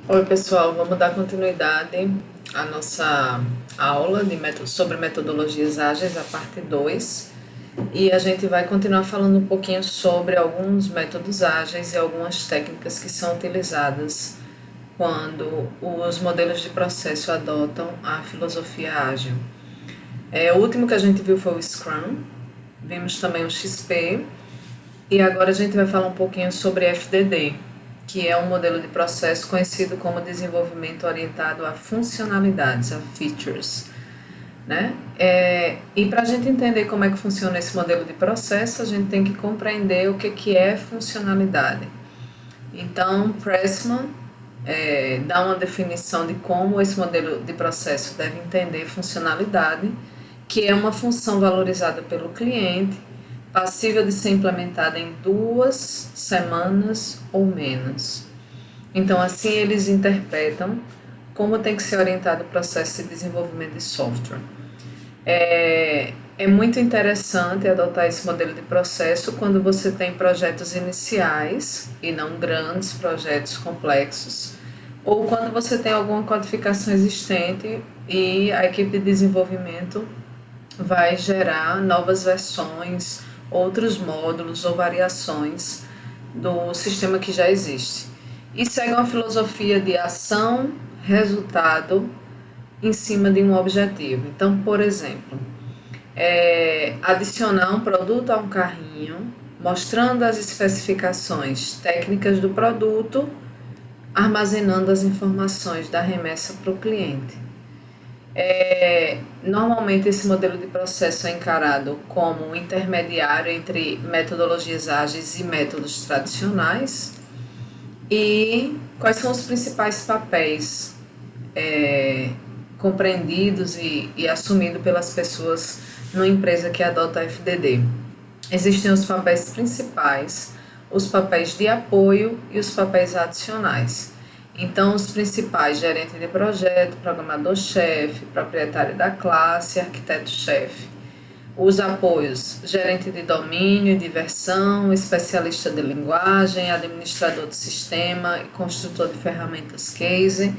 Oi, pessoal, vamos dar continuidade à nossa aula sobre metodologias ágeis, a parte 2. E a gente vai continuar falando um pouquinho sobre alguns métodos ágeis e algumas técnicas que são utilizadas quando os modelos de processo adotam a filosofia ágil. O último que a gente viu foi o Scrum, vimos também o XP, e agora a gente vai falar um pouquinho sobre FDD, que é um modelo de processo conhecido como desenvolvimento orientado a funcionalidades, a features, né? E para a gente entender como é que funciona esse modelo de processo, a gente tem que compreender o que é funcionalidade. Então, Pressman dá uma definição de como esse modelo de processo deve entender funcionalidade, que é uma função valorizada pelo cliente, passível de ser implementada em 2 semanas ou menos. Então, assim eles interpretam como tem que ser orientado o processo de desenvolvimento de software. É muito interessante adotar esse modelo de processo quando você tem projetos iniciais e não grandes projetos complexos, ou quando você tem alguma codificação existente e a equipe de desenvolvimento vai gerar novas versões, outros módulos ou variações do sistema que já existe. E segue uma filosofia de ação, resultado em cima de um objetivo. Então, por exemplo, adicionar um produto a um carrinho, mostrando as especificações técnicas do produto, armazenando as informações da remessa para o cliente. Normalmente esse modelo de processo é encarado como um intermediário entre metodologias ágeis e métodos tradicionais. E quais são os principais papéis compreendidos e assumidos pelas pessoas numa empresa que adota a FDD? Existem os papéis principais, os papéis de apoio e os papéis adicionais. Então, os principais: gerente de projeto, programador-chefe, proprietário da classe, arquiteto-chefe. Os apoios: gerente de domínio e de versão, especialista de linguagem, administrador de sistema e construtor de ferramentas case.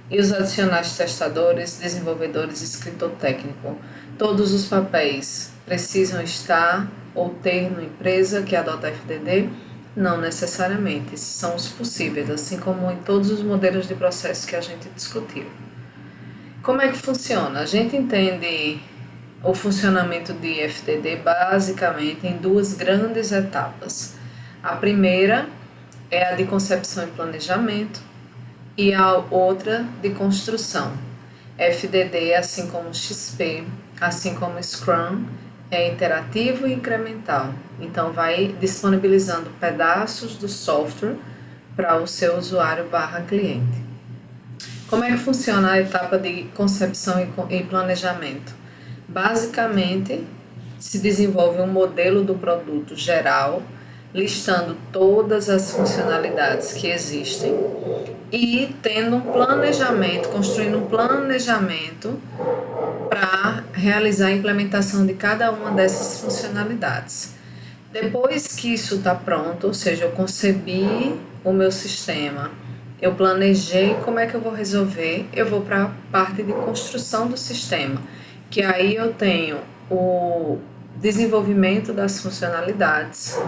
E os adicionais: testadores, desenvolvedores e escritor técnico. Todos os papéis precisam estar ou ter numa empresa que adota a FDD? Não necessariamente, esses são os possíveis, assim como em todos os modelos de processo que a gente discutiu. Como é que funciona? A gente entende o funcionamento de FDD basicamente em 2 grandes etapas. A primeira é a de concepção e planejamento e a outra de construção. FDD, assim como XP, assim como Scrum, é interativo e incremental. Então, vai disponibilizando pedaços do software para o seu usuário/cliente. Como é que funciona a etapa de concepção e planejamento? Basicamente, se desenvolve um modelo do produto geral, listando todas as funcionalidades que existem e tendo um planejamento, construindo um planejamento para realizar a implementação de cada uma dessas funcionalidades. Depois que isso está pronto, ou seja, eu concebi o meu sistema, eu planejei como é que eu vou resolver, eu vou para a parte de construção do sistema, que aí eu tenho o desenvolvimento das funcionalidades,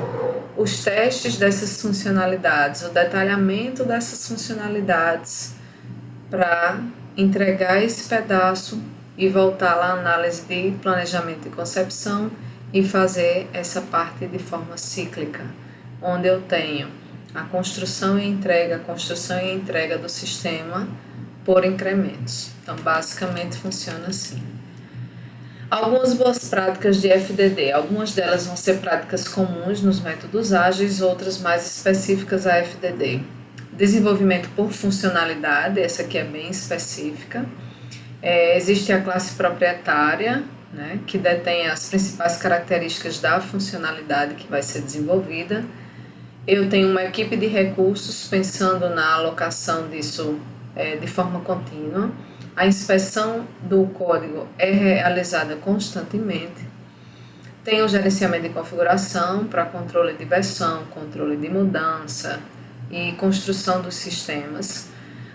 os testes dessas funcionalidades, o detalhamento dessas funcionalidades para entregar esse pedaço e voltar lá à análise de planejamento e concepção e fazer essa parte de forma cíclica, onde eu tenho a construção e a entrega do sistema por incrementos. Então, basicamente funciona assim. Algumas boas práticas de FDD, algumas delas vão ser práticas comuns nos métodos ágeis, outras mais específicas a FDD. Desenvolvimento por funcionalidade, essa aqui é bem específica. Existe a classe proprietária, né, que detém as principais características da funcionalidade que vai ser desenvolvida. Eu tenho uma equipe de recursos pensando na alocação disso de forma contínua. A inspeção do código é realizada constantemente. Tem o gerenciamento de configuração para controle de versão, controle de mudança e construção dos sistemas.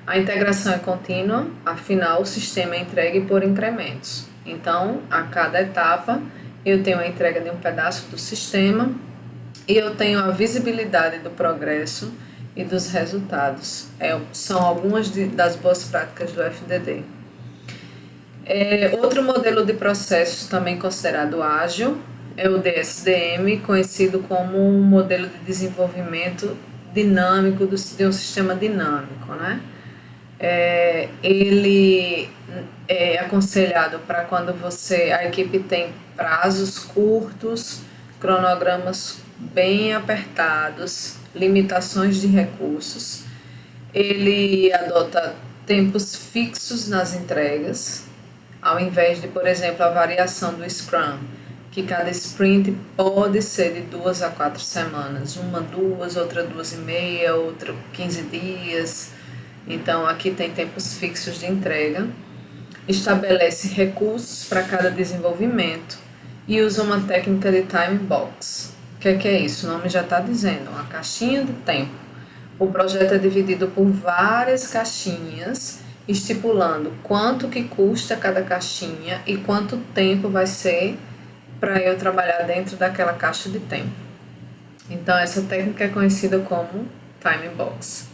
A integração é contínua, afinal, o sistema é entregue por incrementos. Então, a cada etapa, eu tenho a entrega de um pedaço do sistema e eu tenho a visibilidade do progresso e dos resultados. São algumas das boas práticas do FDD. Outro modelo de processos também considerado ágil é o DSDM, conhecido como um modelo de desenvolvimento dinâmico de um sistema dinâmico, né? Ele é aconselhado para quando a equipe tem prazos curtos, cronogramas bem apertados, limitações de recursos. Ele adota tempos fixos nas entregas, ao invés de, por exemplo, a variação do Scrum, que cada sprint pode ser de 2 a 4 semanas, uma 2, outra 2,5, outra 15 dias. Então, aqui tem tempos fixos de entrega, estabelece recursos para cada desenvolvimento e usa uma técnica de time box. O que é isso? O nome já está dizendo, uma caixinha de tempo. O projeto é dividido por várias caixinhas, estipulando quanto que custa cada caixinha e quanto tempo vai ser para eu trabalhar dentro daquela caixa de tempo. Então, essa técnica é conhecida como time box.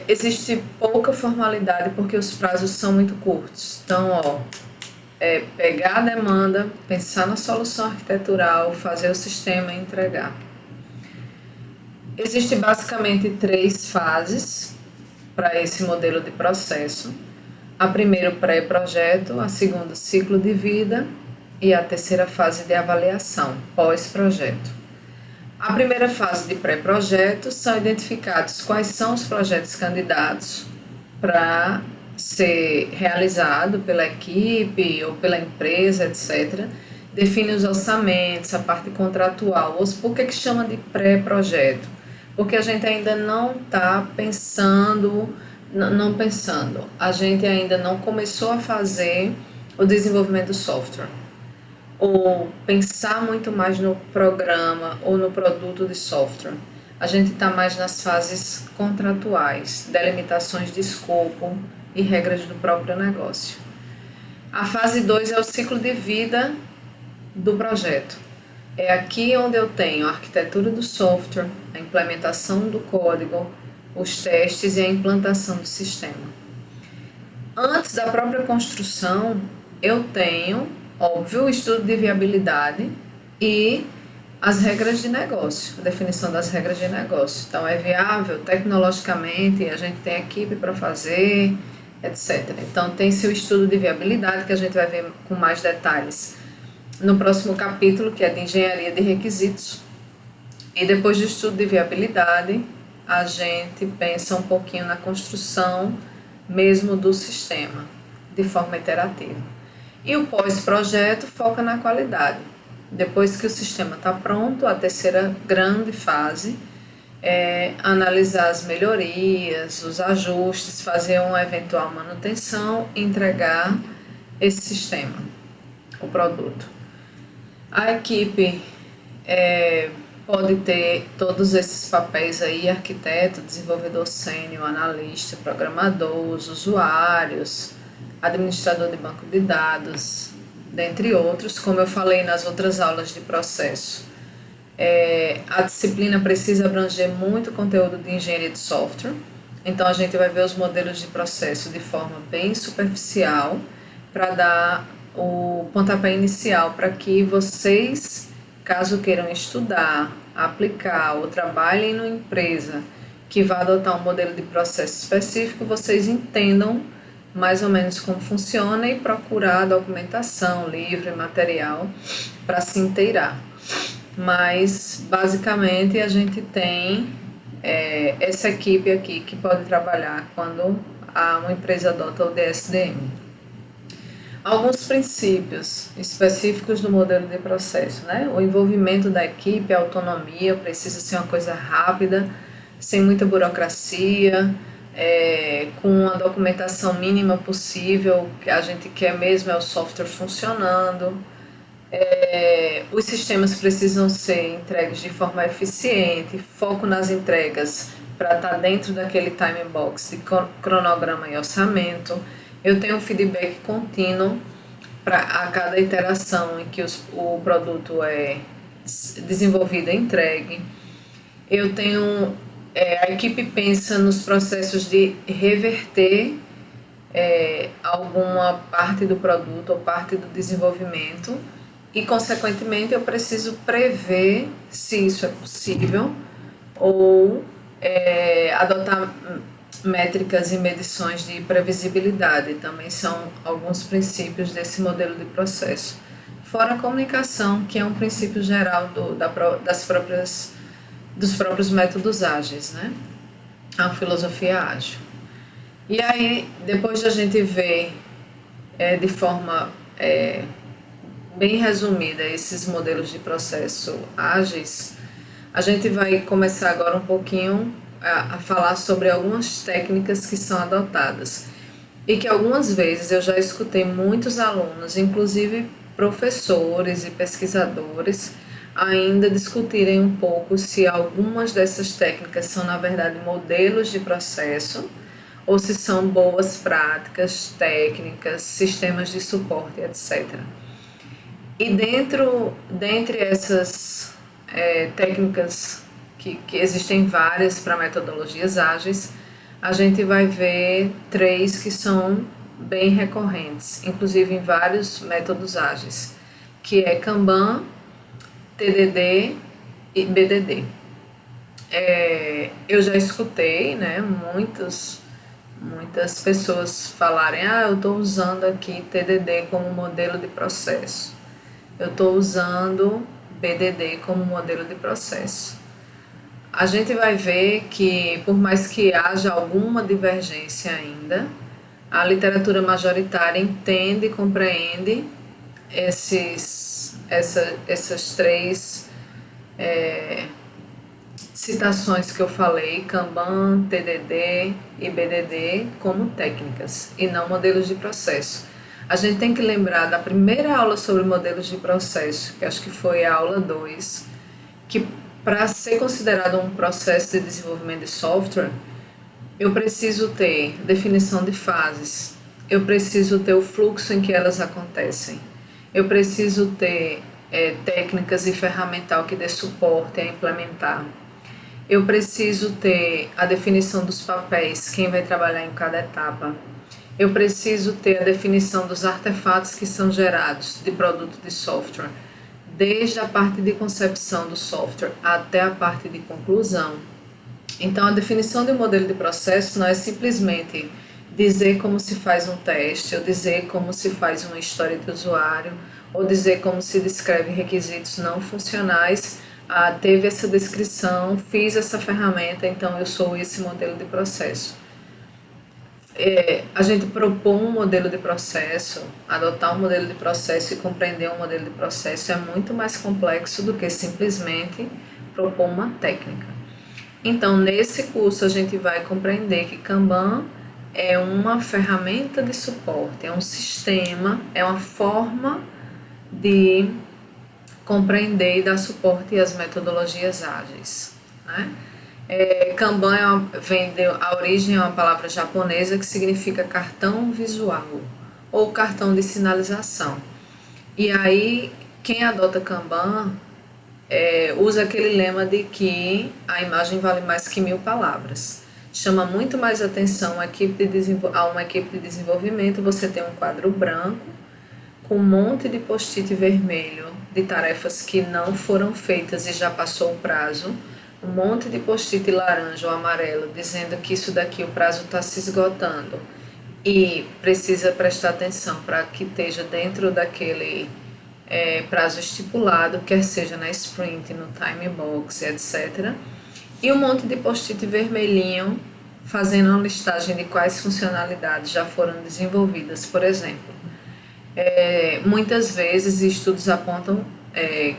Existe pouca formalidade porque os prazos são muito curtos. Então, pegar a demanda, pensar na solução arquitetural, fazer o sistema e entregar. Existem basicamente 3 fases para esse modelo de processo. A primeira, o pré-projeto, a segunda, ciclo de vida e a terceira fase de avaliação, pós-projeto. A primeira fase de pré-projeto são identificados quais são os projetos candidatos para ser realizado pela equipe ou pela empresa, etc. Define os orçamentos, a parte contratual. Por que chama de pré-projeto? Porque a gente ainda não está pensando, a gente ainda não começou a fazer o desenvolvimento do software, ou pensar muito mais no programa ou no produto de software. A gente está mais nas fases contratuais, delimitações de escopo e regras do próprio negócio. A fase 2 é o ciclo de vida do projeto. É aqui onde eu tenho a arquitetura do software, a implementação do código, os testes e a implantação do sistema. Antes da própria construção, eu tenho, óbvio, o estudo de viabilidade e as regras de negócio, a definição das regras de negócio. Então, é viável tecnologicamente, a gente tem equipe para fazer, etc. Então, tem seu estudo de viabilidade, que a gente vai ver com mais detalhes no próximo capítulo, que é de engenharia de requisitos. E depois do estudo de viabilidade, a gente pensa um pouquinho na construção mesmo do sistema, de forma iterativa. E o pós-projeto foca na qualidade. Depois que o sistema está pronto, a terceira grande fase é analisar as melhorias, os ajustes, fazer uma eventual manutenção e entregar esse sistema, o produto. A equipe pode ter todos esses papéis aí, arquiteto, desenvolvedor sênior, analista, programador, os usuários, administrador de banco de dados, dentre outros, como eu falei nas outras aulas de processo. A disciplina precisa abranger muito conteúdo de engenharia de software, então a gente vai ver os modelos de processo de forma bem superficial para dar o pontapé inicial para que vocês, caso queiram estudar, aplicar ou trabalhem numa empresa que vai adotar um modelo de processo específico, vocês entendam mais ou menos como funciona e procurar documentação, livro e material para se inteirar. Mas, basicamente, a gente tem essa equipe aqui que pode trabalhar quando uma empresa adota o DSDM. Alguns princípios específicos do modelo de processo, né? O envolvimento da equipe, a autonomia, precisa ser uma coisa rápida, sem muita burocracia, com a documentação mínima possível. O que a gente quer mesmo é o software funcionando. Os sistemas precisam ser entregues de forma eficiente, foco nas entregas para estar dentro daquele time box de cronograma e orçamento. Eu tenho um feedback contínuo para a cada iteração em que o produto é desenvolvido e entregue. Eu tenho, a equipe pensa nos processos de reverter alguma parte do produto ou parte do desenvolvimento e, consequentemente, eu preciso prever se isso é possível ou adotar métricas e medições de previsibilidade. Também são alguns princípios desse modelo de processo. Fora a comunicação, que é um princípio geral dos próprios métodos ágeis, né? A filosofia ágil. E aí, depois de a gente ver de forma bem resumida esses modelos de processo ágeis, a gente vai começar agora um pouquinho a falar sobre algumas técnicas que são adotadas e que algumas vezes eu já escutei muitos alunos, inclusive professores e pesquisadores, ainda discutirem um pouco se algumas dessas técnicas são, na verdade, modelos de processo ou se são boas práticas, técnicas, sistemas de suporte, etc. E dentre essas técnicas, que existem várias para metodologias ágeis, a gente vai ver 3 que são bem recorrentes, inclusive em vários métodos ágeis, que é Kanban, TDD e BDD. Eu já escutei, né, muitas pessoas falarem: eu estou usando aqui TDD como modelo de processo, eu estou usando BDD como modelo de processo. A gente vai ver que, por mais que haja alguma divergência ainda, a literatura majoritária entende e compreende essas 3 citações que eu falei, Kanban, TDD e BDD, como técnicas e não modelos de processo. A gente tem que lembrar da primeira aula sobre modelos de processo, que acho que foi a aula 2, que para ser considerado um processo de desenvolvimento de software, eu preciso ter definição de fases, eu preciso ter o fluxo em que elas acontecem, eu preciso ter técnicas e ferramental que dê suporte a implementar, eu preciso ter a definição dos papéis, quem vai trabalhar em cada etapa, eu preciso ter a definição dos artefatos que são gerados de produto de software, desde a parte de concepção do software até a parte de conclusão. Então, a definição de um modelo de processo não é simplesmente dizer como se faz um teste, ou dizer como se faz uma história de usuário, ou dizer como se descreve requisitos não funcionais. Teve essa descrição, fiz essa ferramenta, então eu sou esse modelo de processo. A gente propor um modelo de processo, adotar um modelo de processo e compreender um modelo de processo é muito mais complexo do que simplesmente propor uma técnica. Então, nesse curso, a gente vai compreender que Kanban é uma ferramenta de suporte, é um sistema, é uma forma de compreender e dar suporte às metodologias ágeis, né? Kanban a origem é uma palavra japonesa que significa cartão visual ou cartão de sinalização. E aí, quem adota Kanban usa aquele lema de que a imagem vale mais que 1000 palavras. Chama muito mais atenção a uma equipe de desenvolvimento. Você tem um quadro branco com um monte de post-it vermelho de tarefas que não foram feitas e já passou o prazo, um monte de post-it laranja ou amarelo dizendo que isso daqui o prazo está se esgotando e precisa prestar atenção para que esteja dentro daquele prazo estipulado, quer seja na sprint, no time box, etc. E um monte de post-it vermelhinho fazendo uma listagem de quais funcionalidades já foram desenvolvidas, por exemplo. Muitas vezes estudos apontam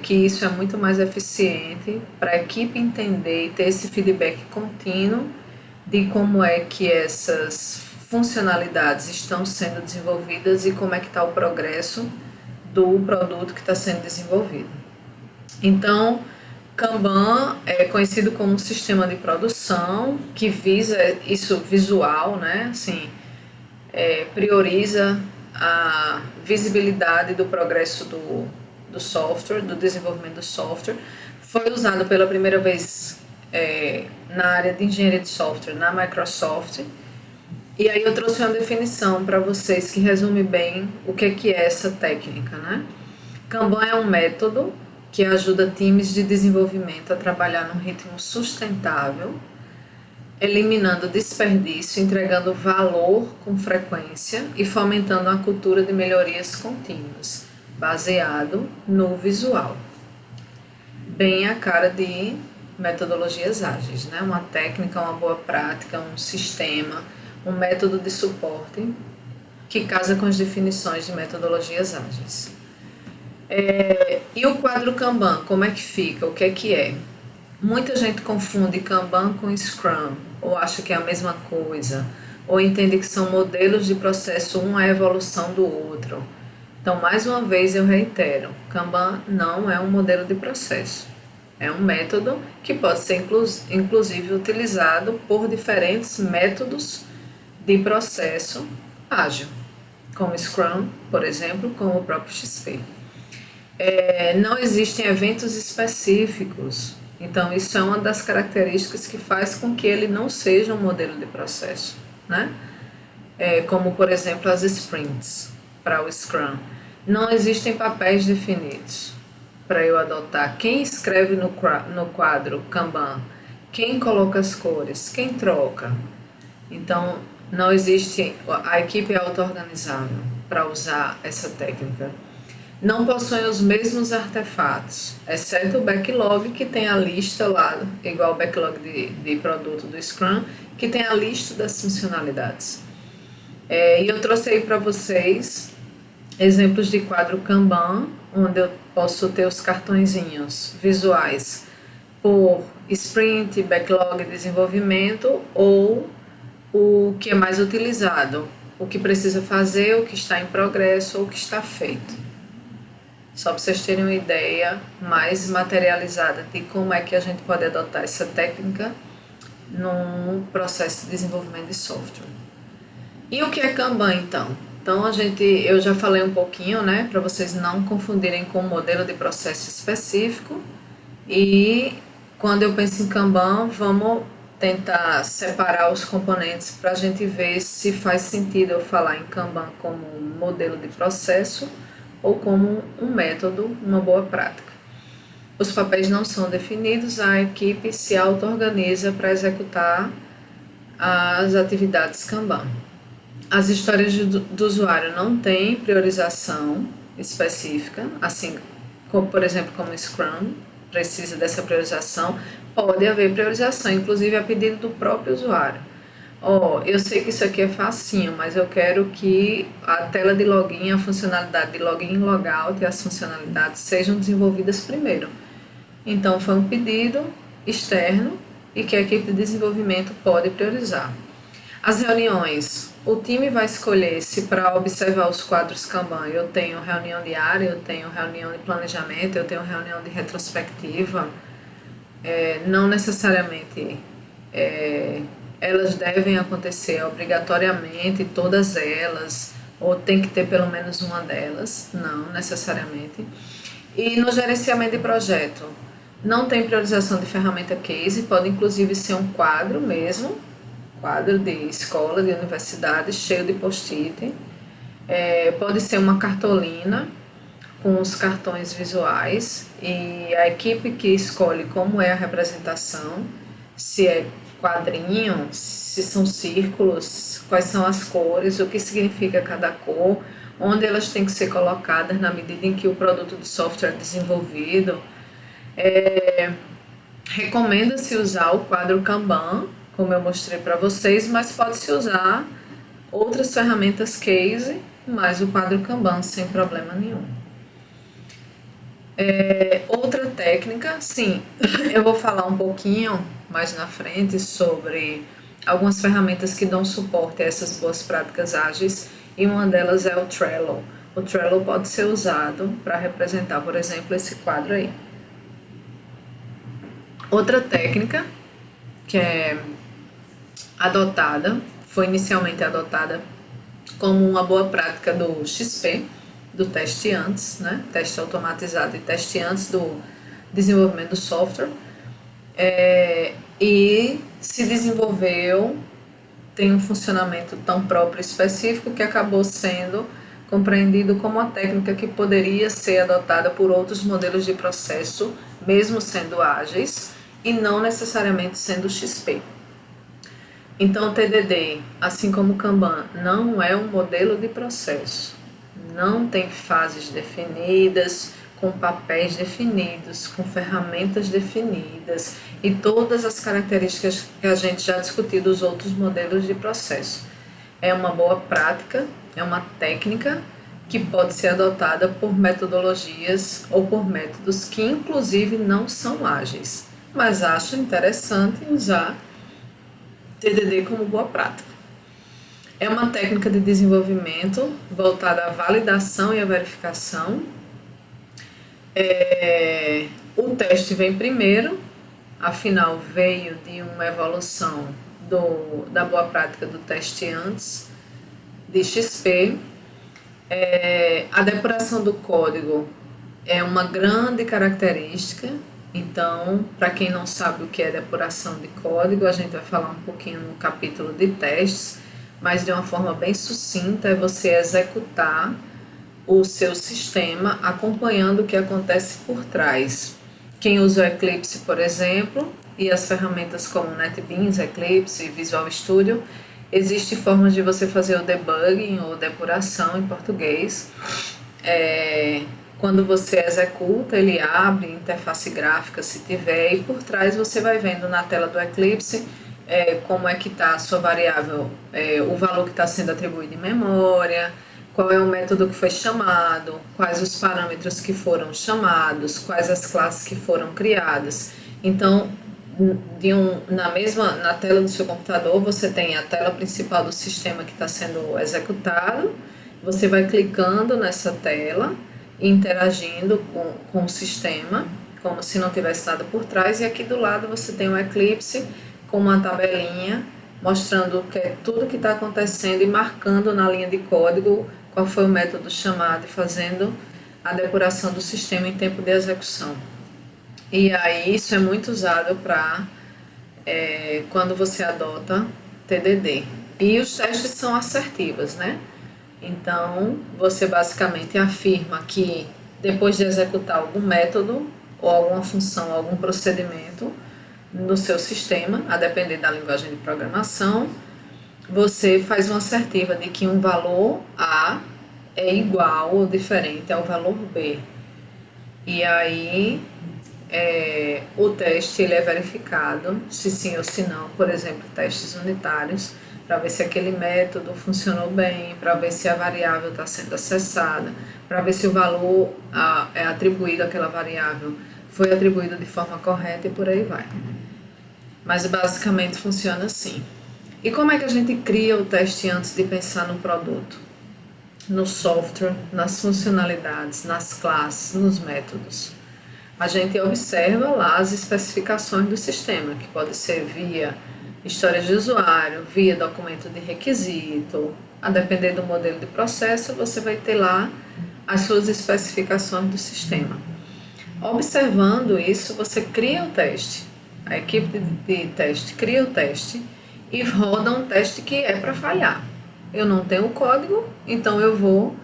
que isso é muito mais eficiente para a equipe entender e ter esse feedback contínuo de como é que essas funcionalidades estão sendo desenvolvidas e como é que está o progresso do produto que está sendo desenvolvido. Então, Kanban é conhecido como um sistema de produção que visa isso visual, né? Assim, prioriza a visibilidade do progresso do software, do desenvolvimento do software. Foi usado pela primeira vez na área de engenharia de software na Microsoft. E aí eu trouxe uma definição para vocês que resume bem o que é essa técnica, né? Kanban é um método que ajuda times de desenvolvimento a trabalhar num ritmo sustentável, eliminando desperdício, entregando valor com frequência e fomentando a cultura de melhorias contínuas, baseado no visual. Bem a cara de metodologias ágeis, né? Uma técnica, uma boa prática, um sistema, um método de suporte que casa com as definições de metodologias ágeis. E o quadro Kanban, como é que fica? O que é? Muita gente confunde Kanban com Scrum, ou acha que é a mesma coisa, ou entende que são modelos de processo, um é a evolução do outro. Então, mais uma vez eu reitero, Kanban não é um modelo de processo. É um método que pode ser inclusive utilizado por diferentes métodos de processo ágil, como Scrum, por exemplo, como o próprio XP. Não existem eventos específicos, então isso é uma das características que faz com que ele não seja um modelo de processo, né? Como, por exemplo, as sprints para o Scrum. Não existem papéis definidos para eu adotar. Quem escreve no quadro Kanban? Quem coloca as cores? Quem troca? Então, não existe, a equipe é auto-organizável para usar essa técnica. Não possuem os mesmos artefatos, exceto o backlog, que tem a lista lá, igual o backlog de produto do Scrum, que tem a lista das funcionalidades. E eu trouxe aí para vocês exemplos de quadro Kanban, onde eu posso ter os cartõezinhos visuais por sprint, backlog, desenvolvimento, ou o que é mais utilizado, o que precisa fazer, o que está em progresso ou o que está feito. Só para vocês terem uma ideia mais materializada de como é que a gente pode adotar essa técnica num processo de desenvolvimento de software. E o que é Kanban, então? Então, eu já falei um pouquinho, né, para vocês não confundirem com um modelo de processo específico. E quando eu penso em Kanban, vamos tentar separar os componentes para a gente ver se faz sentido eu falar em Kanban como um modelo de processo ou como um método, uma boa prática. Os papéis não são definidos, a equipe se auto-organiza para executar as atividades Kanban. As histórias do usuário não têm priorização específica, assim como, por exemplo, como o Scrum precisa dessa priorização, pode haver priorização, inclusive a pedido do próprio usuário. Eu sei que isso aqui é facinho, mas eu quero que a tela de login, a funcionalidade de login e logout e as funcionalidades sejam desenvolvidas primeiro. Então, foi um pedido externo e que a equipe de desenvolvimento pode priorizar. As reuniões, o time vai escolher se para observar os quadros Kanban eu tenho reunião diária, eu tenho reunião de planejamento, eu tenho reunião de retrospectiva. Não necessariamente elas devem acontecer obrigatoriamente, todas elas, ou tem que ter pelo menos uma delas, não necessariamente. E no gerenciamento de projeto, não tem priorização de ferramenta case, pode inclusive ser um quadro mesmo, quadro de escola, de universidade, cheio de post-it. Pode ser uma cartolina com os cartões visuais e a equipe que escolhe como é a representação, se é quadrinho, se são círculos, quais são as cores, o que significa cada cor, onde elas têm que ser colocadas na medida em que o produto de software é desenvolvido. Recomenda-se usar o quadro Kanban, como eu mostrei para vocês, mas pode-se usar outras ferramentas case, mas o quadro Kanban sem problema nenhum. Outra técnica, sim, eu vou falar um pouquinho mais na frente sobre algumas ferramentas que dão suporte a essas boas práticas ágeis, e uma delas é o Trello. O Trello pode ser usado para representar, por exemplo, esse quadro aí. Outra técnica que é adotada, foi inicialmente adotada como uma boa prática do XP, do teste antes, né? Teste automatizado e teste antes do desenvolvimento do software, e se desenvolveu, tem um funcionamento tão próprio e específico que acabou sendo compreendido como uma técnica que poderia ser adotada por outros modelos de processo, mesmo sendo ágeis, e não necessariamente sendo XP. Então, o TDD, assim como o Kanban, não é um modelo de processo. Não tem fases definidas, com papéis definidos, com ferramentas definidas e todas as características que a gente já discutiu dos outros modelos de processo. É uma boa prática, é uma técnica que pode ser adotada por metodologias ou por métodos que, inclusive, não são ágeis. Mas acho interessante usar TDD como boa prática. É uma técnica de desenvolvimento voltada à validação e à verificação. O teste vem primeiro, afinal veio de uma evolução da boa prática do teste antes, de XP. A depuração do código é uma grande característica. Então, para quem não sabe o que é depuração de código, a gente vai falar um pouquinho no capítulo de testes, mas de uma forma bem sucinta é você executar o seu sistema acompanhando o que acontece por trás. Quem usa o Eclipse, por exemplo, e as ferramentas como NetBeans, Eclipse e Visual Studio, existem formas de você fazer o debugging ou depuração em português. Quando você executa, ele abre interface gráfica se tiver, e por trás você vai vendo na tela do Eclipse como é que está a sua variável, o valor que está sendo atribuído em memória, qual é o método que foi chamado, quais os parâmetros que foram chamados, quais as classes que foram criadas. Então, na tela do seu computador, você tem a tela principal do sistema que está sendo executado, você vai clicando nessa tela, interagindo com o sistema, como se não tivesse nada por trás, e aqui do lado você tem o Eclipse com uma tabelinha mostrando tudo que está acontecendo e marcando na linha de código qual foi o método chamado e fazendo a depuração do sistema em tempo de execução. E aí isso é muito usado para quando você adota TDD. E os testes são assertivos, né? Então, você basicamente afirma que depois de executar algum método ou alguma função, algum procedimento no seu sistema, a depender da linguagem de programação, você faz uma assertiva de que um valor A é igual ou diferente ao valor B. E aí, o teste ele é verificado, se sim ou se não, por exemplo, testes unitários, para ver se aquele método funcionou bem, para ver se a variável está sendo acessada, para ver se o valor é atribuído àquela variável foi atribuído de forma correta e por aí vai. Mas basicamente funciona assim. E como é que a gente cria o teste antes de pensar no produto? No software, nas funcionalidades, nas classes, nos métodos. A gente observa lá as especificações do sistema, que pode ser via história de usuário, via documento de requisito. A depender do modelo de processo, você vai ter lá as suas especificações do sistema. Observando isso, você cria o teste. A equipe de teste cria o teste e roda um teste que é para falhar. Eu não tenho o código, então eu vou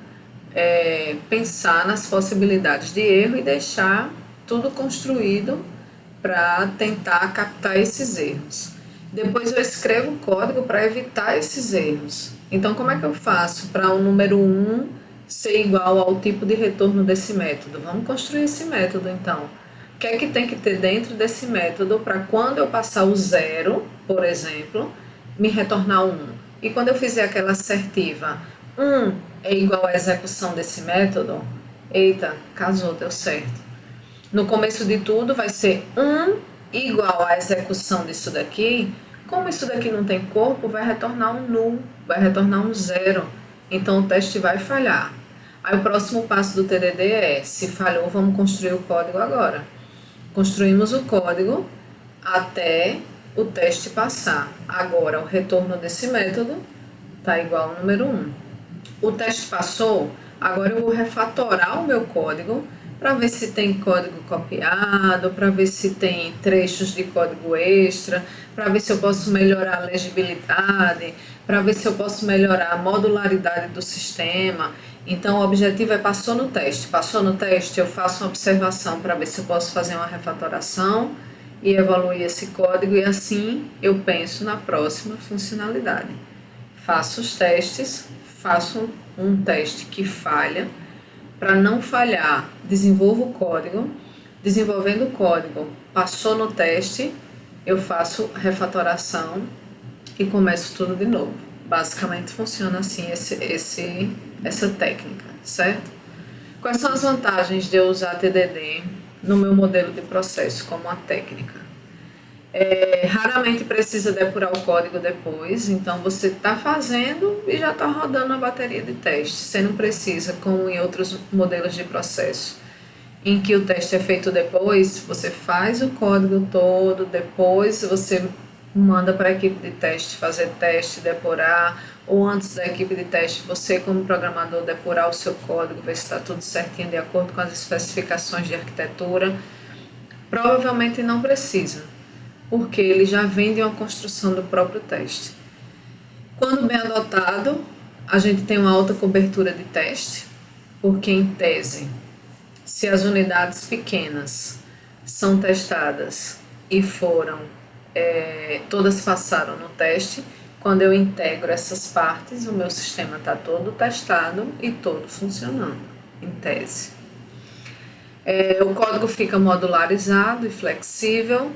pensar nas possibilidades de erro e deixar tudo construído para tentar captar esses erros. Depois eu escrevo o código para evitar esses erros. Então, como é que eu faço para o número 1 ser igual ao tipo de retorno desse método? Vamos construir esse método, então. O que é que tem que ter dentro desse método para quando eu passar o 0, por exemplo, me retornar 1? E quando eu fizer aquela assertiva, 1 é igual à execução desse método, eita, casou, deu certo. No começo de tudo vai ser 1 igual à execução disso daqui. Como isso daqui não tem corpo, vai retornar um null, vai retornar um 0. Então o teste vai falhar. Aí o próximo passo do TDD se falhou, vamos construir o código agora. Construímos o código até o teste passar. Agora, o retorno desse método está igual ao número 1. O teste passou, agora eu vou refatorar o meu código para ver se tem código copiado, para ver se tem trechos de código extra, para ver se eu posso melhorar a legibilidade, para ver se eu posso melhorar a modularidade do sistema. Então, o objetivo é passou no teste, eu faço uma observação para ver se eu posso fazer uma refatoração e evoluir esse código, e assim eu penso na próxima funcionalidade. Faço os testes, faço um teste que falha. Para não falhar, desenvolvo o código. Desenvolvendo o código, passou no teste, eu faço refatoração e começo tudo de novo. Basicamente funciona assim essa técnica, certo? Quais são as vantagens de eu usar TDD no meu modelo de processo como uma técnica? Raramente precisa depurar o código depois, então você está fazendo e já está rodando a bateria de teste. Você não precisa, como em outros modelos de processo, em que o teste é feito depois, você faz o código todo, depois você manda para a equipe de teste fazer teste, depurar, ou antes da equipe de teste, você como programador depurar o seu código, ver se está tudo certinho de acordo com as especificações de arquitetura. Provavelmente não precisa, porque ele já vem de uma construção do próprio teste. Quando bem adotado, a gente tem uma alta cobertura de teste, porque em tese, se as unidades pequenas são testadas e todas passaram no teste, quando eu integro essas partes, o meu sistema está todo testado e todo funcionando, em tese. O código fica modularizado e flexível,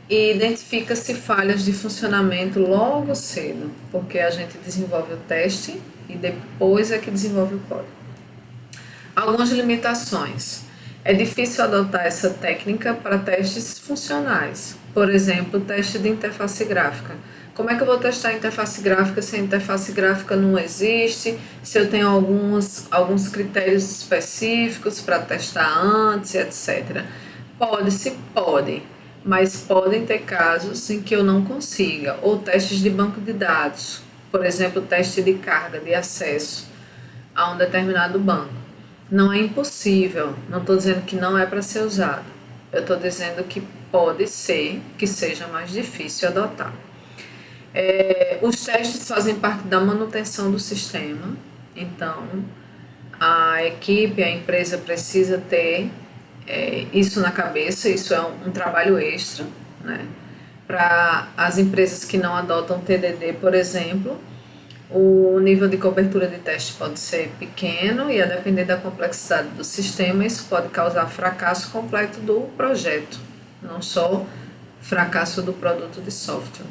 e identifica-se falhas de funcionamento logo cedo, porque a gente desenvolve o teste e depois é que desenvolve o código. Algumas limitações. É difícil adotar essa técnica para testes funcionais. Por exemplo, teste de interface gráfica. Como é que eu vou testar a interface gráfica se a interface gráfica não existe, se eu tenho alguns critérios específicos para testar antes, etc. Pode, mas podem ter casos em que eu não consiga, ou testes de banco de dados, por exemplo, teste de carga, de acesso a um determinado banco. Não é impossível, não estou dizendo que não é para ser usado, eu estou dizendo que pode ser que seja mais difícil adotar. Os testes fazem parte da manutenção do sistema, então a equipe, a empresa precisa ter isso na cabeça, isso é um trabalho extra, né? Para as empresas que não adotam TDD, por exemplo, o nível de cobertura de teste pode ser pequeno e, a depender da complexidade do sistema, isso pode causar fracasso completo do projeto, não só fracasso do produto de software.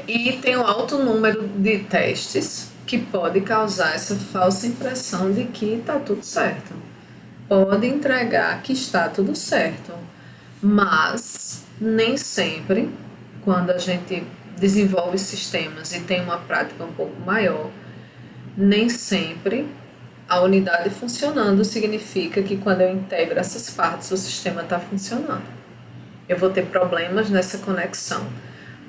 E tem um alto número de testes que pode causar essa falsa impressão de que está tudo certo. Pode entregar que está tudo certo, mas nem sempre, quando a gente desenvolve sistemas e tem uma prática um pouco maior, nem sempre a unidade funcionando significa que quando eu integro essas partes o sistema está funcionando. Eu vou ter problemas nessa conexão,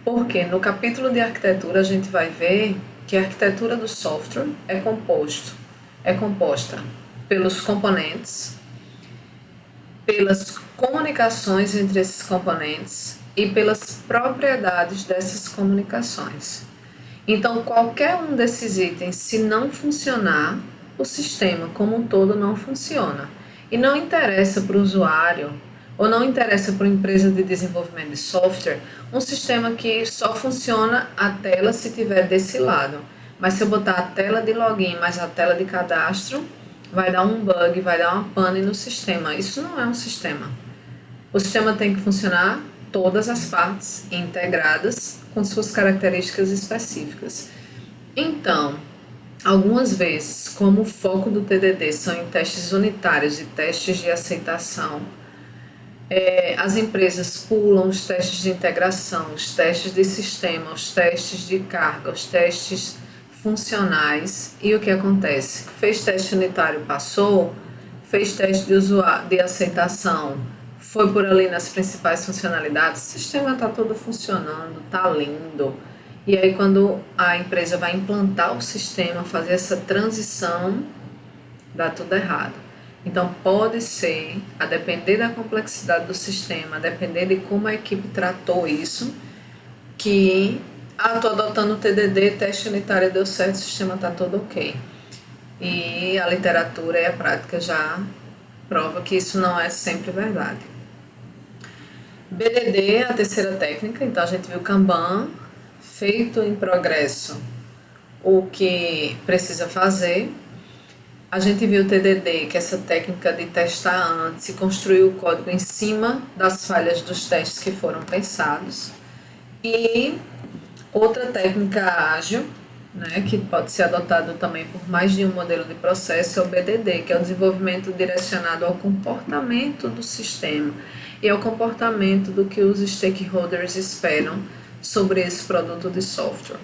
porque no capítulo de arquitetura a gente vai ver que a arquitetura do software é composta pelos componentes, pelas comunicações entre esses componentes e pelas propriedades dessas comunicações. Então, qualquer um desses itens, se não funcionar, o sistema como um todo não funciona. E não interessa para o usuário, ou não interessa para a empresa de desenvolvimento de software, um sistema que só funciona a tela se tiver desse lado. Mas se eu botar a tela de login mais a tela de cadastro, vai dar um bug, vai dar uma pane no sistema. Isso não é um sistema. O sistema tem que funcionar todas as partes integradas com suas características específicas. Então, algumas vezes, como o foco do TDD são em testes unitários e testes de aceitação, as empresas pulam os testes de integração, os testes de sistema, os testes de carga, os testes funcionais, e o que acontece? Fez teste unitário, passou, fez teste de aceitação, foi por ali nas principais funcionalidades, o sistema está todo funcionando, está lindo. E aí quando a empresa vai implantar o sistema, fazer essa transição, dá tudo errado. Então pode ser, a depender da complexidade do sistema, a depender de como a equipe tratou isso, que estou adotando o TDD, teste unitário deu certo, o sistema está todo ok. E a literatura e a prática já prova que isso não é sempre verdade. BDD, a terceira técnica, então a gente viu Kanban, feito em progresso o que precisa fazer. A gente viu o TDD, que é essa técnica de testar antes e construir o código em cima das falhas dos testes que foram pensados. E outra técnica ágil, né, que pode ser adotado também por mais de um modelo de processo, é o BDD, que é o desenvolvimento direcionado ao comportamento do sistema e ao comportamento do que os stakeholders esperam sobre esse produto de software.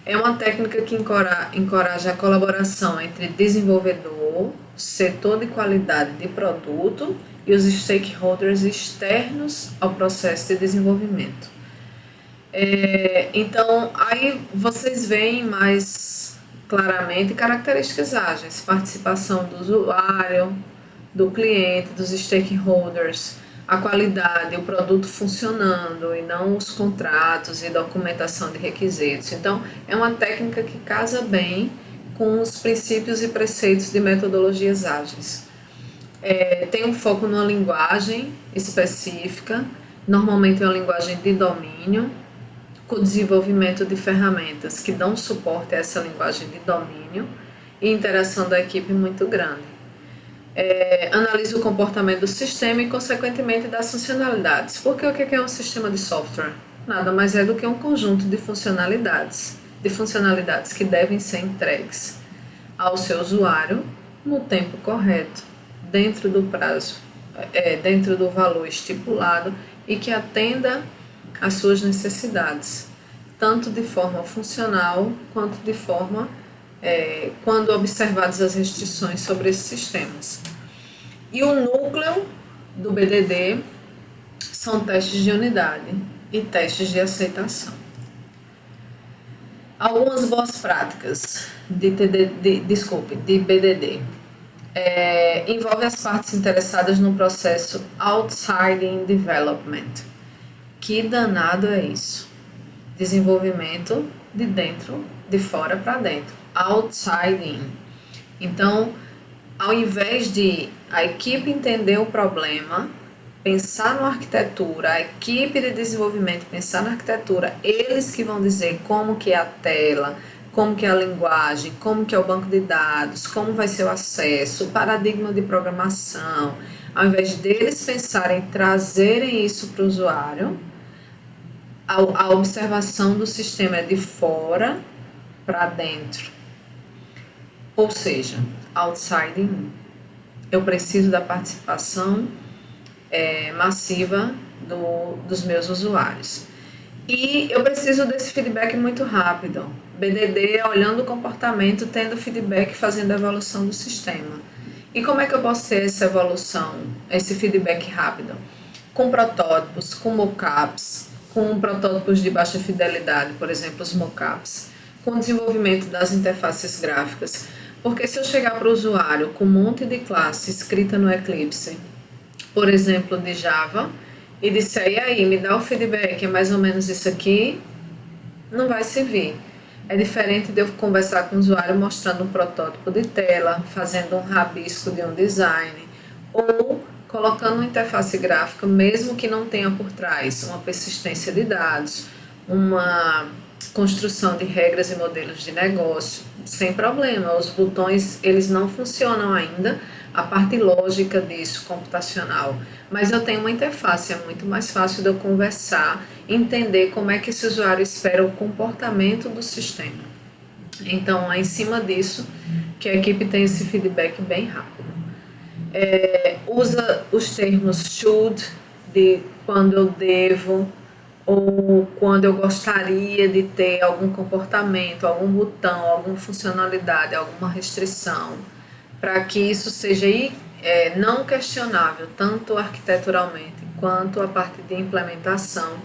É uma técnica que encoraja a colaboração entre desenvolvedor, setor de qualidade de produto e os stakeholders externos ao processo de desenvolvimento. Então, aí vocês veem mais claramente características ágeis, participação do usuário, do cliente, dos stakeholders, a qualidade, o produto funcionando e não os contratos e documentação de requisitos. Então, é uma técnica que casa bem com os princípios e preceitos de metodologias ágeis. Tem um foco numa linguagem específica, normalmente é uma linguagem de domínio, com o desenvolvimento de ferramentas que dão suporte a essa linguagem de domínio e interação da equipe muito grande. Analisa o comportamento do sistema e, consequentemente, das funcionalidades. Porque o que é um sistema de software? Nada mais é do que um conjunto de funcionalidades que devem ser entregues ao seu usuário no tempo correto, dentro do prazo, dentro do valor estipulado e que atenda às suas necessidades, tanto de forma funcional quanto de forma quando observadas as restrições sobre esses sistemas. E o núcleo do BDD são testes de unidade e testes de aceitação. Algumas boas práticas de BDD. Envolve as partes interessadas no processo Outside Development. Que danado é isso? Desenvolvimento de dentro, de fora para dentro. Outside in. Então, ao invés de a equipe entender o problema, pensar na arquitetura, a equipe de desenvolvimento pensar na arquitetura, eles que vão dizer como que é a tela, como que é a linguagem, como que é o banco de dados, como vai ser o acesso, o paradigma de programação. Ao invés deles pensarem, trazerem isso para o usuário, a observação do sistema é de fora para dentro. Ou seja, outside in. Eu preciso da participação massiva dos meus usuários. E eu preciso desse feedback muito rápido. BDD é olhando o comportamento, tendo feedback, fazendo a evolução do sistema. E como é que eu posso ter essa evolução, esse feedback rápido? Com protótipos, com mockups, com protótipos de baixa fidelidade, por exemplo, os mockups, com desenvolvimento das interfaces gráficas. Porque se eu chegar para o usuário com um monte de classe escrita no Eclipse, por exemplo, de Java, e disser, e aí, me dá o feedback, é mais ou menos isso aqui, não vai servir. É diferente de eu conversar com o usuário mostrando um protótipo de tela, fazendo um rabisco de um design, ou colocando uma interface gráfica, mesmo que não tenha por trás uma persistência de dados, uma construção de regras e modelos de negócio, sem problema. Os botões, eles não funcionam ainda, a parte lógica disso, computacional, mas eu tenho uma interface, é muito mais fácil de eu conversar, entender como é que esse usuário espera o comportamento do sistema. Então, é em cima disso que a equipe tem esse feedback bem rápido. Usa os termos should, de quando eu devo, ou quando eu gostaria de ter algum comportamento, algum botão, alguma funcionalidade, alguma restrição, para que isso seja não questionável, tanto arquiteturalmente quanto a parte de implementação.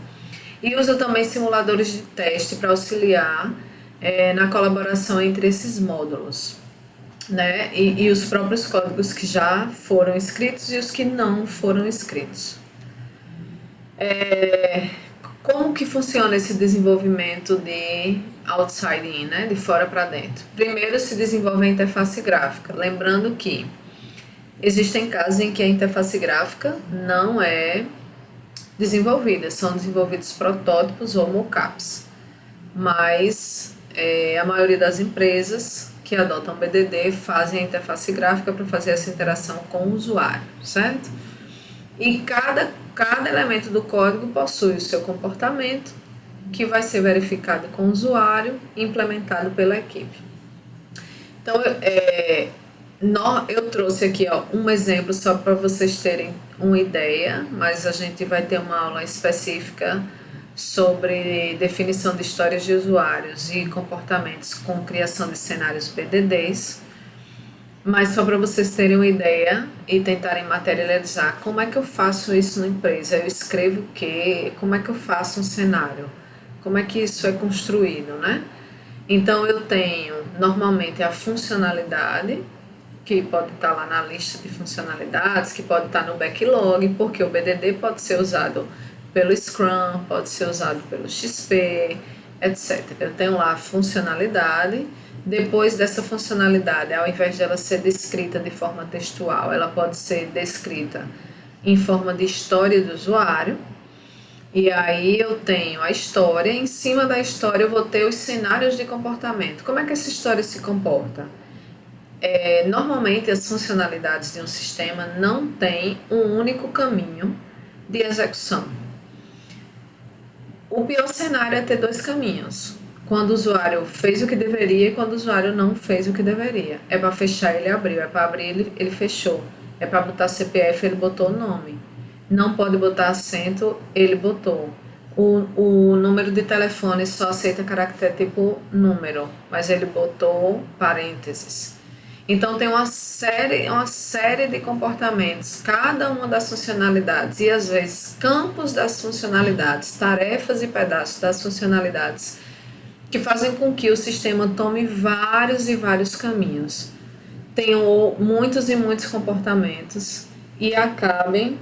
E usa também simuladores de teste para auxiliar na colaboração entre esses módulos, né? E os próprios códigos que já foram escritos e os que não foram escritos. Como que funciona esse desenvolvimento de outside in, né? De fora para dentro? Primeiro se desenvolve a interface gráfica, lembrando que existem casos em que a interface gráfica não é desenvolvida, são desenvolvidos protótipos ou mockups, mas a maioria das empresas que adotam BDD fazem a interface gráfica para fazer essa interação com o usuário, certo? E cada elemento do código possui o seu comportamento, que vai ser verificado com o usuário e implementado pela equipe. Então, eu trouxe aqui um exemplo só para vocês terem uma ideia, mas a gente vai ter uma aula específica sobre definição de histórias de usuários e comportamentos com criação de cenários BDDs. Mas só para vocês terem uma ideia e tentarem materializar como é que eu faço isso na empresa, eu escrevo o quê, como é que eu faço um cenário, como é que isso é construído, né? Então eu tenho normalmente a funcionalidade, que pode estar lá na lista de funcionalidades, que pode estar no backlog, porque o BDD pode ser usado pelo Scrum, pode ser usado pelo XP, etc. Eu tenho lá a funcionalidade. Depois dessa funcionalidade, ao invés de ela ser descrita de forma textual, ela pode ser descrita em forma de história do usuário. E aí eu tenho a história, em cima da história eu vou ter os cenários de comportamento. Como é que essa história se comporta? Normalmente as funcionalidades de um sistema não têm um único caminho de execução. O pior cenário é ter dois caminhos. Quando o usuário fez o que deveria e quando o usuário não fez o que deveria. É para fechar, ele abriu. É para abrir, ele fechou. É para botar CPF, ele botou o nome. Não pode botar acento, ele botou. O número de telefone só aceita caractere tipo número, mas ele botou parênteses. Então tem uma série de comportamentos, cada uma das funcionalidades e às vezes campos das funcionalidades, tarefas e pedaços das funcionalidades que fazem com que o sistema tome vários e vários caminhos, tenham muitos e muitos comportamentos e acabem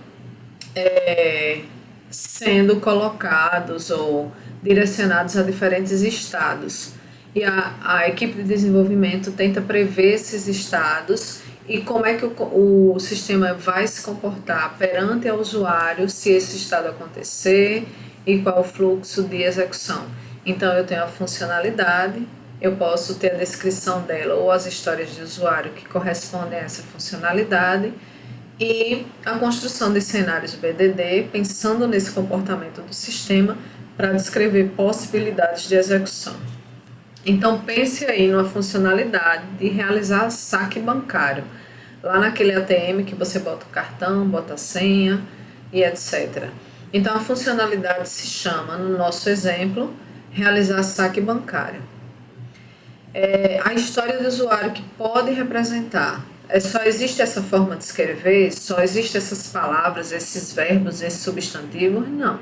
sendo colocados ou direcionados a diferentes estados. E a equipe de desenvolvimento tenta prever esses estados e como é que o sistema vai se comportar perante o usuário se esse estado acontecer e qual o fluxo de execução. Então, eu tenho a funcionalidade, eu posso ter a descrição dela ou as histórias de usuário que correspondem a essa funcionalidade e a construção de cenários BDD, pensando nesse comportamento do sistema para descrever possibilidades de execução. Então, pense aí numa funcionalidade de realizar saque bancário, lá naquele ATM que você bota o cartão, bota a senha e etc. Então, a funcionalidade se chama, no nosso exemplo, realizar saque bancário. A história do usuário que pode representar. Só existe essa forma de escrever? Só existem essas palavras, esses verbos, esses substantivos? Não.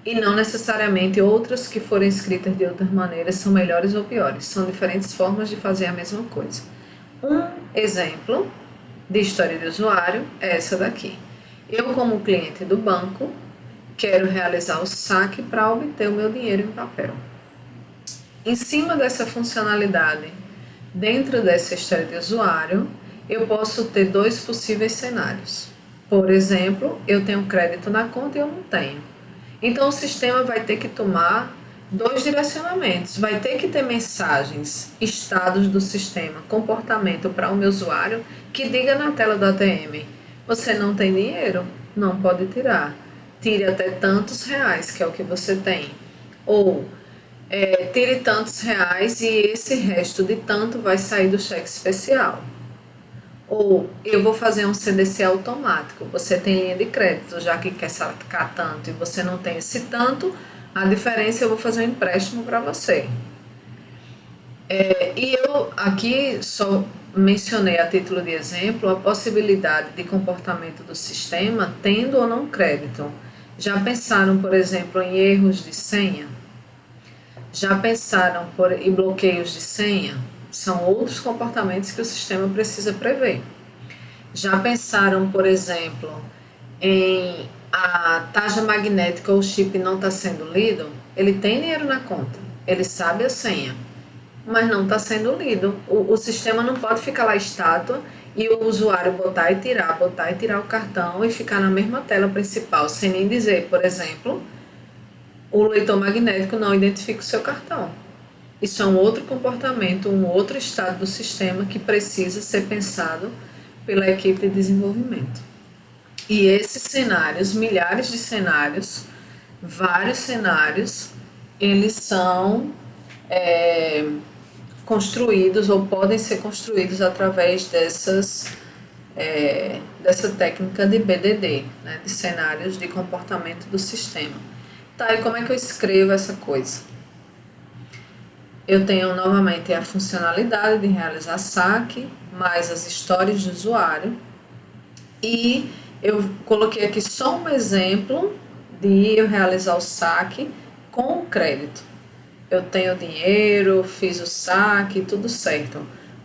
E não necessariamente outras que forem escritas de outras maneiras são melhores ou piores. São diferentes formas de fazer a mesma coisa. Um exemplo de história de usuário é essa daqui. Eu, como cliente do banco, quero realizar o saque para obter o meu dinheiro em papel. Em cima dessa funcionalidade, dentro dessa história de usuário, eu posso ter dois possíveis cenários. Por exemplo, eu tenho crédito na conta e eu não tenho. Então, o sistema vai ter que tomar dois direcionamentos. Vai ter que ter mensagens, estados do sistema, comportamento para o meu usuário que diga na tela do ATM: você não tem dinheiro? Não pode tirar. Tire até tantos reais, que é o que você tem. Ou tire tantos reais e esse resto de tanto vai sair do cheque especial. Ou eu vou fazer um CDC automático. Você tem linha de crédito, já que quer sacar tanto e você não tem esse tanto, a diferença eu vou fazer um empréstimo para você. E eu aqui só mencionei a título de exemplo a possibilidade de comportamento do sistema tendo ou não crédito. Já pensaram, por exemplo, em erros de senha? Já pensaram em bloqueios de senha? São outros comportamentos que o sistema precisa prever. Já pensaram, por exemplo, em a taxa magnética ou o chip não está sendo lido? Ele tem dinheiro na conta, ele sabe a senha, mas não está sendo lido. O sistema não pode ficar lá estátua e o usuário botar e tirar o cartão e ficar na mesma tela principal, sem nem dizer, por exemplo, o leitor magnético não identifica o seu cartão. Isso é um outro comportamento, um outro estado do sistema que precisa ser pensado pela equipe de desenvolvimento. E esses cenários, milhares de cenários, vários cenários, eles são construídos ou podem ser construídos através dessa técnica de BDD, né, de cenários de comportamento do sistema. Tá, e como é que eu escrevo essa coisa? Eu tenho novamente a funcionalidade de realizar saque, mais as histórias do usuário, e eu coloquei aqui só um exemplo de eu realizar o saque com o crédito. Eu tenho dinheiro, fiz o saque, tudo certo.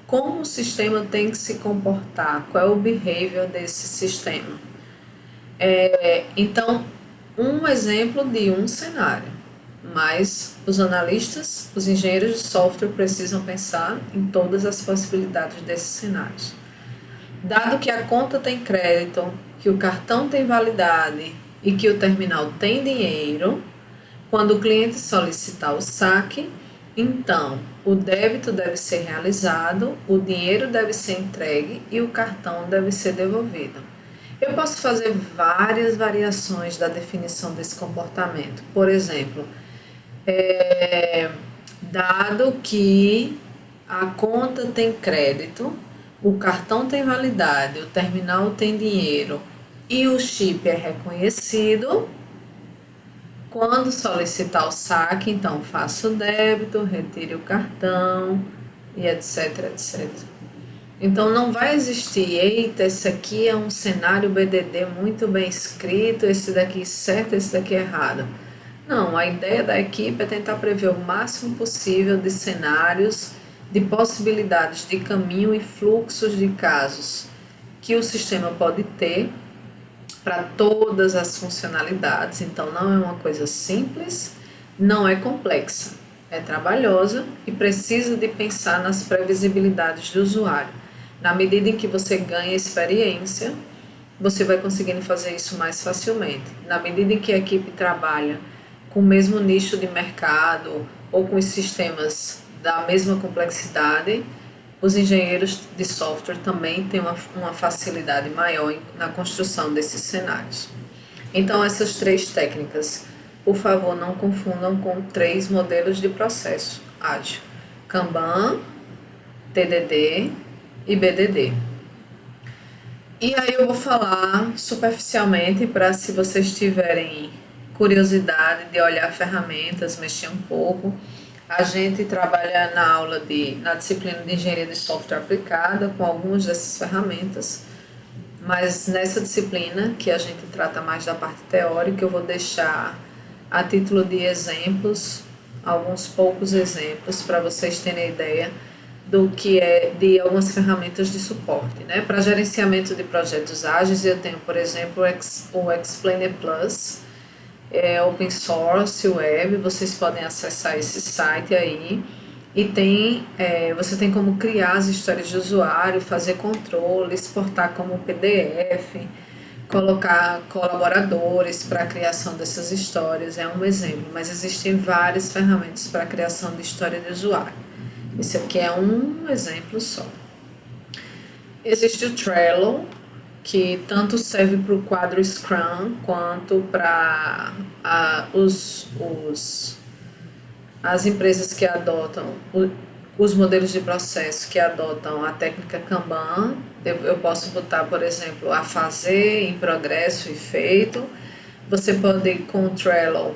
Como o sistema tem que se comportar? Qual é o behavior desse sistema? Então, um exemplo de um cenário, mas os analistas, os engenheiros de software precisam pensar em todas as possibilidades desses cenários. Dado que a conta tem crédito, que o cartão tem validade e que o terminal tem dinheiro, quando o cliente solicitar o saque, então o débito deve ser realizado, o dinheiro deve ser entregue e o cartão deve ser devolvido. Eu posso fazer várias variações da definição desse comportamento. Por exemplo, dado que a conta tem crédito, o cartão tem validade, o terminal tem dinheiro e o chip é reconhecido, quando solicitar o saque, então faça o débito, retire o cartão e etc, etc. Então não vai existir, eita, esse aqui é um cenário BDD muito bem escrito, esse daqui certo, esse daqui errado. Não, a ideia da equipe é tentar prever o máximo possível de cenários, de possibilidades de caminho e fluxos de casos que o sistema pode ter para todas as funcionalidades. Então não é uma coisa simples, não é complexa, é trabalhosa e precisa de pensar nas previsibilidades do usuário. Na medida em que você ganha experiência, você vai conseguindo fazer isso mais facilmente. Na medida em que a equipe trabalha com o mesmo nicho de mercado ou com os sistemas da mesma complexidade, os engenheiros de software também têm uma facilidade maior na construção desses cenários. Então, essas 3 técnicas, por favor, não confundam com 3 modelos de processo ágil: Kanban, TDD e BDD. E aí eu vou falar superficialmente para, se vocês tiverem curiosidade de olhar ferramentas, mexer um pouco. A gente trabalha na disciplina de engenharia de software aplicada com algumas dessas ferramentas, mas nessa disciplina, que a gente trata mais da parte teórica, eu vou deixar a título de exemplos, alguns poucos exemplos, para vocês terem ideia do que é de algumas ferramentas de suporte, né? Para gerenciamento de projetos ágeis, eu tenho, por exemplo, o Explainer Plus, é open source, web, vocês podem acessar esse site aí e você tem como criar as histórias de usuário, fazer controle, exportar como PDF, colocar colaboradores para a criação dessas histórias, é um exemplo, mas existem várias ferramentas para a criação de história de usuário. Esse aqui é um exemplo só. Existe o Trello, que tanto serve para o quadro Scrum quanto para as empresas que adotam os modelos de processo que adotam a técnica Kanban. Eu posso botar, por exemplo, a fazer, em progresso e feito. Você pode, com o Trello,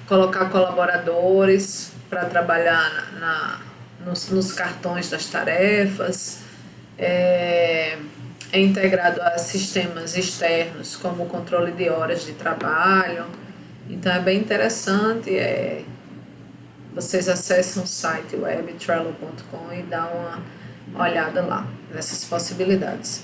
colocar colaboradores para trabalhar nos cartões das tarefas, é integrado a sistemas externos, como o controle de horas de trabalho. Então é bem interessante. Vocês acessam o site web trello.com e dão uma olhada lá nessas possibilidades.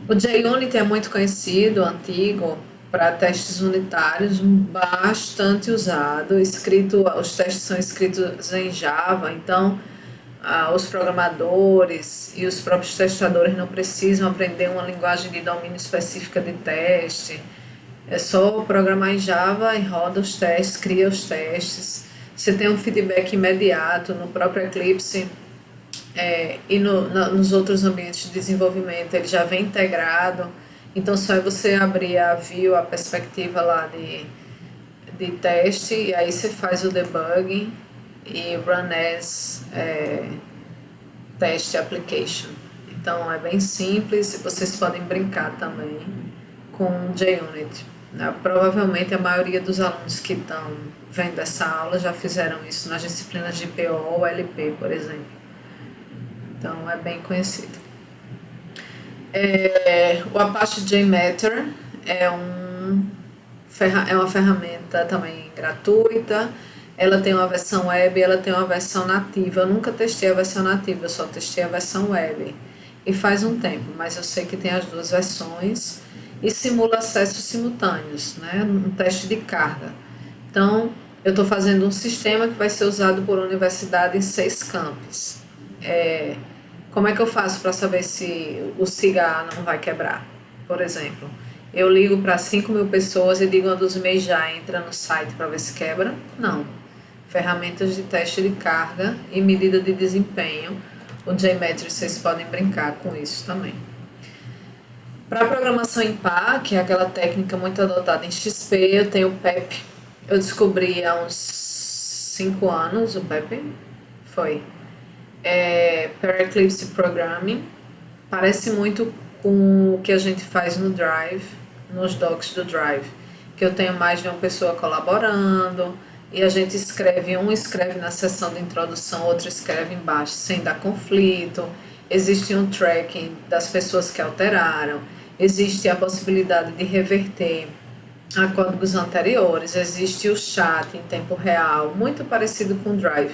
O JUnit é muito conhecido, antigo, para testes unitários, bastante usado. Os testes são escritos em Java, então os programadores e os próprios testadores não precisam aprender uma linguagem de domínio específica de teste. É só programar em Java e roda os testes, cria os testes. Você tem um feedback imediato no próprio Eclipse e nos outros ambientes de desenvolvimento, ele já vem integrado. Então, só é você abrir a view, a perspectiva lá de teste, e aí você faz o debugging e run as test application. Então, é bem simples e vocês podem brincar também com o JUnit. Provavelmente a maioria dos alunos que estão vendo essa aula já fizeram isso nas disciplinas de PO ou LP, por exemplo. Então, é bem conhecido. O Apache JMeter é uma ferramenta também gratuita. Ela tem uma versão web e ela tem uma versão nativa. Eu nunca testei a versão nativa, eu só testei a versão web. E faz um tempo, mas eu sei que tem as duas versões e simula acessos simultâneos, né? Um teste de carga. Então, eu estou fazendo um sistema que vai ser usado por universidade em 6 campos. Como é que eu faço para saber se o SIGA não vai quebrar? Por exemplo, eu ligo para 5.000 pessoas e digo uma dos e-mails já entra no site para ver se quebra? Não. Ferramentas de teste de carga e medida de desempenho. O JMeter, vocês podem brincar com isso também. Para programação em pá, que é aquela técnica muito adotada em XP, eu tenho o PEP. Eu descobri há uns 5 anos o PEP. Foi. Per Eclipse Programming. Parece muito com o que a gente faz no Drive, nos docs do Drive. Que eu tenho mais de uma pessoa colaborando e a gente escreve, um escreve na seção de introdução, outro escreve embaixo, sem dar conflito. Existe um tracking das pessoas que alteraram. Existe a possibilidade de reverter a códigos anteriores. Existe o chat em tempo real, muito parecido com o Drive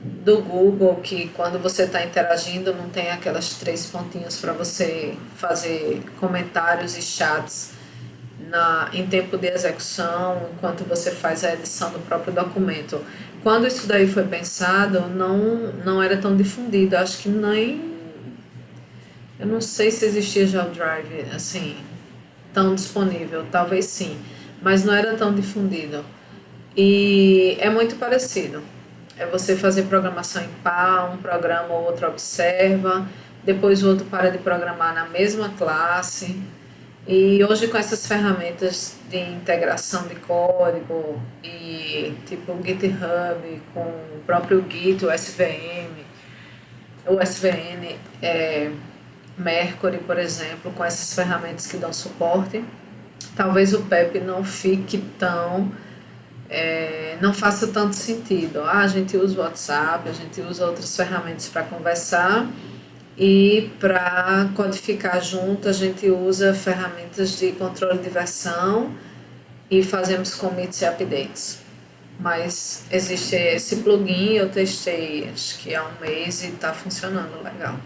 do Google, que quando você está interagindo não tem aquelas 3 pontinhos para você fazer comentários e chats em tempo de execução, enquanto você faz a edição do próprio documento. Quando isso daí foi pensado, não era tão difundido. Acho que nem... Eu não sei se existia já o Drive, assim, tão disponível. Talvez sim, mas não era tão difundido. E é muito parecido. É você fazer programação em pá, um programa ou outro observa, depois o outro para de programar na mesma classe. E hoje com essas ferramentas de integração de código e tipo o GitHub com o próprio Git, o SVN, Mercury, por exemplo, com essas ferramentas que dão suporte, talvez o PEP não fique não faça tanto sentido. A gente usa o WhatsApp, a gente usa outras ferramentas para conversar e para codificar junto a gente usa ferramentas de controle de versão e fazemos commits e updates. Mas existe esse plugin, eu testei acho que há um mês e está funcionando legal.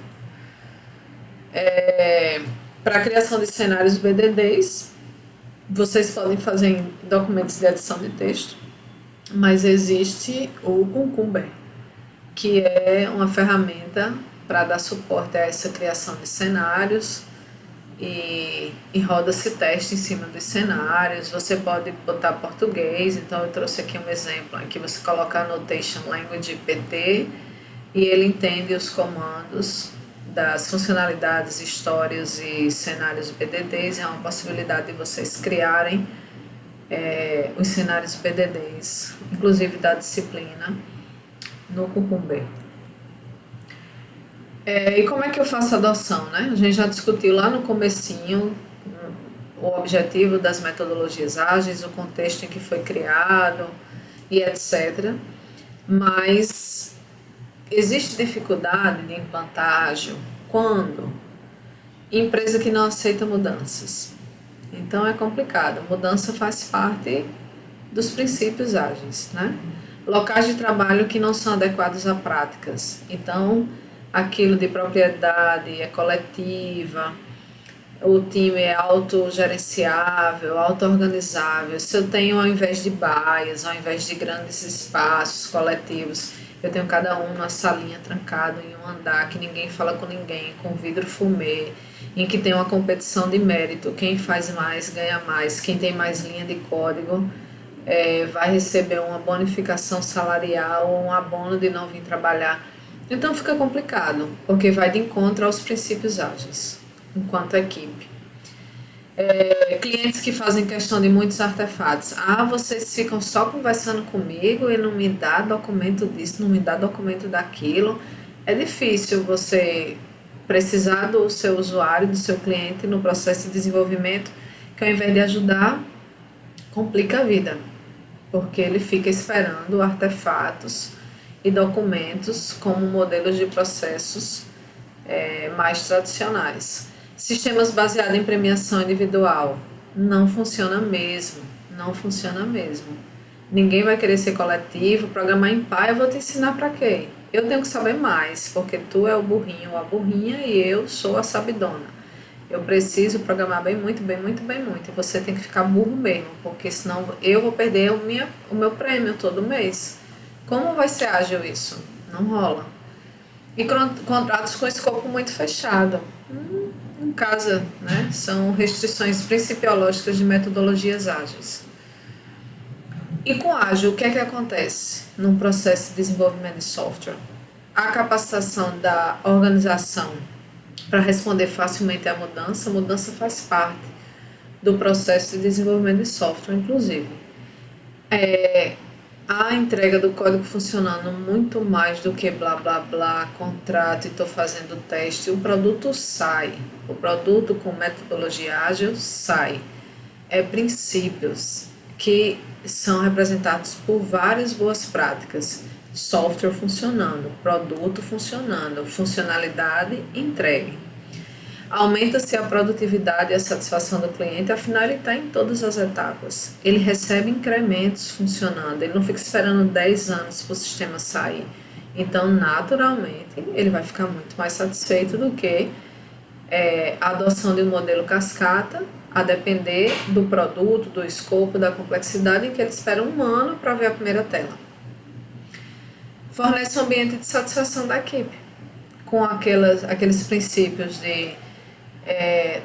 Para a criação de cenários BDDs, vocês podem fazer em documentos de edição de texto, mas existe o Cucumber, que é uma ferramenta para dar suporte a essa criação de cenários e roda-se teste em cima dos cenários. Você pode botar português, então eu trouxe aqui um exemplo, aqui você coloca Annotation Language PT e ele entende os comandos das funcionalidades, histórias e cenários BDDs. É uma possibilidade de vocês criarem os cenários BDDs, inclusive da disciplina, no Cucumber. E como é que eu faço a adoção, né? A gente já discutiu lá no comecinho o objetivo das metodologias ágeis, o contexto em que foi criado e etc. Mas Existe dificuldade de implantar ágil quando empresa que não aceita mudanças. Então é complicado. Mudança faz parte dos princípios ágeis, né? Locais de trabalho que não são adequados a práticas. Então, aquilo de propriedade é coletiva, o time é autogerenciável, auto-organizável. Se eu tenho, ao invés de baias, ao invés de grandes espaços coletivos, eu tenho cada um numa salinha trancado em um andar, que ninguém fala com ninguém, com vidro fumê, em que tem uma competição de mérito, quem faz mais ganha mais, quem tem mais linha de código vai receber uma bonificação salarial ou um abono de não vir trabalhar. Então fica complicado, porque vai de encontro aos princípios ágeis, enquanto equipe. Clientes que fazem questão de muitos artefatos. Ah, vocês ficam só conversando comigo e não me dá documento disso, não me dá documento daquilo. É difícil você precisar do seu usuário, do seu cliente no processo de desenvolvimento, que ao invés de ajudar, complica a vida, porque ele fica esperando artefatos e documentos como modelos de processos mais tradicionais. Sistemas baseados em premiação individual não funciona mesmo, não funciona mesmo. Ninguém vai querer ser coletivo, programar em par, eu vou te ensinar para quê? Eu tenho que saber mais, porque tu é o burrinho ou a burrinha e eu sou a sabidona. Eu preciso programar bem, muito bem, muito bem, muito. E você tem que ficar burro mesmo, porque senão eu vou perder o meu prêmio todo mês. Como vai ser ágil isso? Não rola. E contratos com escopo muito fechado. Em casa, né? São restrições principiológicas de metodologias ágeis. E com ágil, o que é que acontece num processo de desenvolvimento de software? A capacitação da organização para responder facilmente à mudança. A mudança faz parte do processo de desenvolvimento de software, inclusive. A entrega do código funcionando muito mais do que blá blá blá, contrato e estou fazendo teste. O produto sai, o produto com metodologia ágil sai. Princípios que são representados por várias boas práticas. Software funcionando, produto funcionando, funcionalidade entregue. Aumenta-se a produtividade e a satisfação do cliente, afinal ele está em todas as etapas. Ele recebe incrementos funcionando, ele não fica esperando 10 anos para o sistema sair. Então, naturalmente, ele vai ficar muito mais satisfeito do que a adoção de um modelo cascata, a depender do produto, do escopo, da complexidade, em que ele espera um ano para ver a primeira tela. Fornece um ambiente de satisfação da equipe, com aqueles princípios de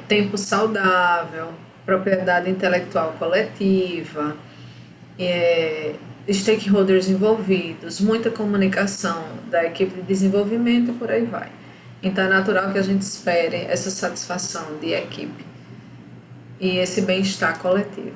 tempo saudável, propriedade intelectual coletiva, stakeholders envolvidos, muita comunicação da equipe de desenvolvimento e por aí vai. Então é natural que a gente espere essa satisfação de equipe e esse bem-estar coletivo.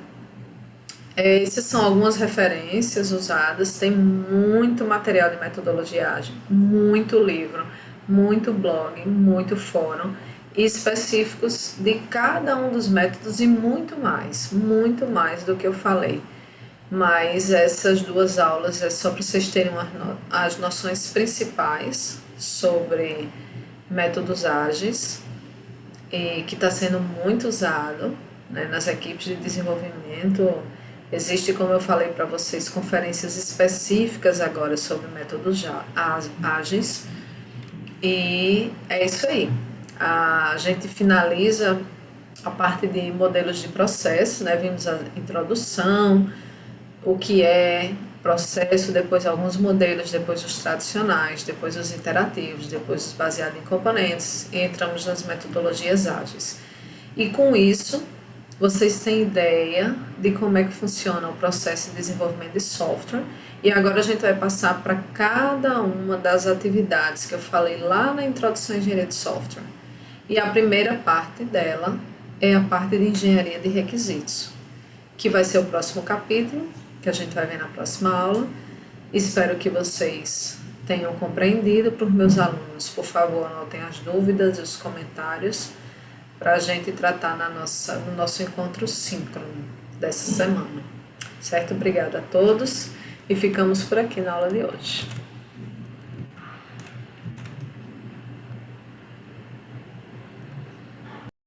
Essas são algumas referências usadas, tem muito material de metodologia ágil, muito livro, muito blog, muito fórum, específicos de cada um dos métodos e muito mais do que eu falei. Mas essas duas aulas é só para vocês terem as noções principais sobre métodos ágeis, e que está sendo muito usado, né, nas equipes de desenvolvimento. Existe, como eu falei para vocês, conferências específicas agora sobre métodos ágeis. E é isso aí. A gente finaliza a parte de modelos de processo, né? Vimos a introdução, o que é processo, depois alguns modelos, depois os tradicionais, depois os interativos, depois os baseados em componentes, e entramos nas metodologias ágeis. E com isso, vocês têm ideia de como é que funciona o processo de desenvolvimento de software. E agora a gente vai passar para cada uma das atividades que eu falei lá na introdução à engenharia de software. E a primeira parte dela é a parte de engenharia de requisitos, que vai ser o próximo capítulo, que a gente vai ver na próxima aula. Espero que vocês tenham compreendido. Para os meus alunos, por favor, anotem as dúvidas e os comentários para a gente tratar no nosso encontro síncrono dessa semana. Certo? Obrigada a todos e ficamos por aqui na aula de hoje.